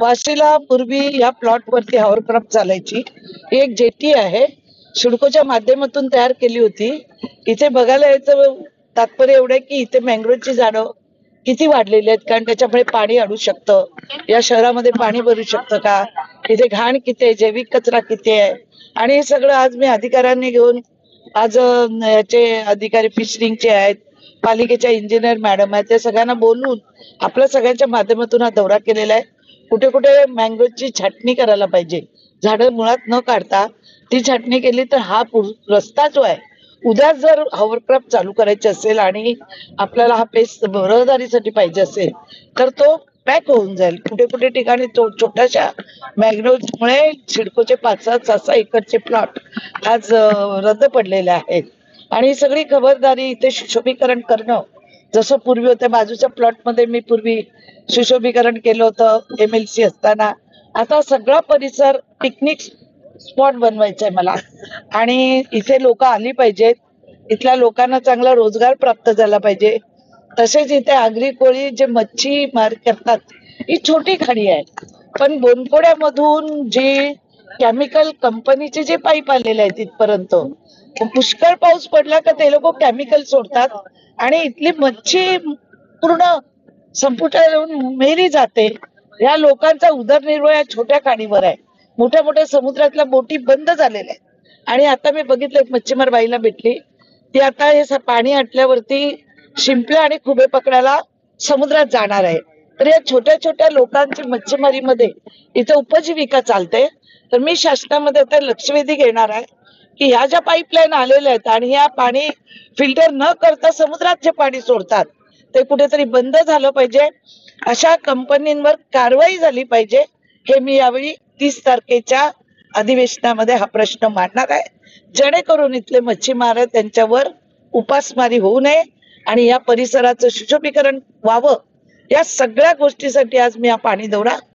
वाशीला पूर्वी या प्लॉट वरती हॉवरक्राफ्ट चालायची. ही एक जेटी आहे, सिडकोच्या माध्यमातून तयार केली होती. इथे बघायला यायचं तात्पर्य एवढं आहे की इथे मँग्रोवची झाडं किती वाढलेली आहेत, कारण त्याच्यामुळे पाणी अडू शकतं. या शहरामध्ये पाणी भरू शकतं का, इथे घाण किती आहे, जैविक कचरा किती आहे, आणि हे सगळं आज मी अधिकाऱ्यांनी घेऊन आज याचे अधिकारी फिशरिंगचे आहेत, पालिकेच्या इंजिनियर मॅडम आहेत, त्या सगळ्यांना बोलून आपल्या सगळ्यांच्या माध्यमातून हा दौरा केलेला आहे. कुठे कुठे मँगोची छाटणी करायला पाहिजे, झाडं मुळात न काढता ती छाटणी केली तर हा रस्ता जो आहे, उद्या जर हॉवरक्राफ्ट चालू करायचे असेल आणि आपल्याला हा पेस रहदारीसाठी पाहिजे असेल तर तो पॅक होऊन जाईल. कुठे कुठे ठिकाणी छोट्याशा मॅग्रोमुळे सिडकोचे 5-6 एकरचे प्लॉट आज रद्द पडलेले आहेत. आणि ही सगळी खबरदारी इथे सुशोभीकरण करणं, जसं पूर्वी होत्या बाजूच्या प्लॉट मध्ये मी पूर्वी सुशोभीकरण केलं होतं MLC असताना, आता सगळा परिसर पिकनिक स्पॉट बनवायचा आहे मला. आणि इथे लोक आली पाहिजेत, इथल्या लोकांना चांगला रोजगार प्राप्त झाला पाहिजे. तसेच इथे आगरी कोळी जे मच्छी मार करतात, ही छोटी खाडी आहे, पण बोनकोड्यामधून जे केमिकल कंपनीचे जे पाईप आलेले आहेत इथपर्यंत, पुष्कळ पाऊस पडला का ते लोक केमिकल सोडतात आणि इथली मच्छी पूर्ण संपुटात येऊन मेली जाते. या लोकांचा उदरनिर्वाह या छोट्या खाडीवर आहे. मोठ्या मोठ्या समुद्रातल्या बोटी बंद झालेल्या आहेत. आणि आता मी बघितलं, एक मच्छीमार बाईला भेटली, ती आता हे पाणी आटल्यावरती शिंपल्या आणि खुबे पकडायला समुद्रात जाणार आहे. तर या छोट्या छोट्या लोकांची मच्छीमारीमध्ये इथं उपजीविका चालते. तर मी शासनामध्ये आता लक्षवेधी घेणार आहे की ह्या ज्या पाईपलाईन आलेल्या आहेत आणि या पाणी फिल्टर न करता समुद्रात जे पाणी सोडतात ते कुठेतरी बंद झालं पाहिजे. अशा कंपनींवर कारवाई झाली पाहिजे. हे मी यावेळी 30 तारखेच्या अधिवेशनामध्ये हा प्रश्न मांडणार आहे, जेणेकरून इथले मच्छीमार त्यांच्यावर उपासमारी होऊ नये आणि या परिसराचं सुशोभीकरण व्हावं. या सगळ्या गोष्टीसाठी आज मी हा पाणी दौरा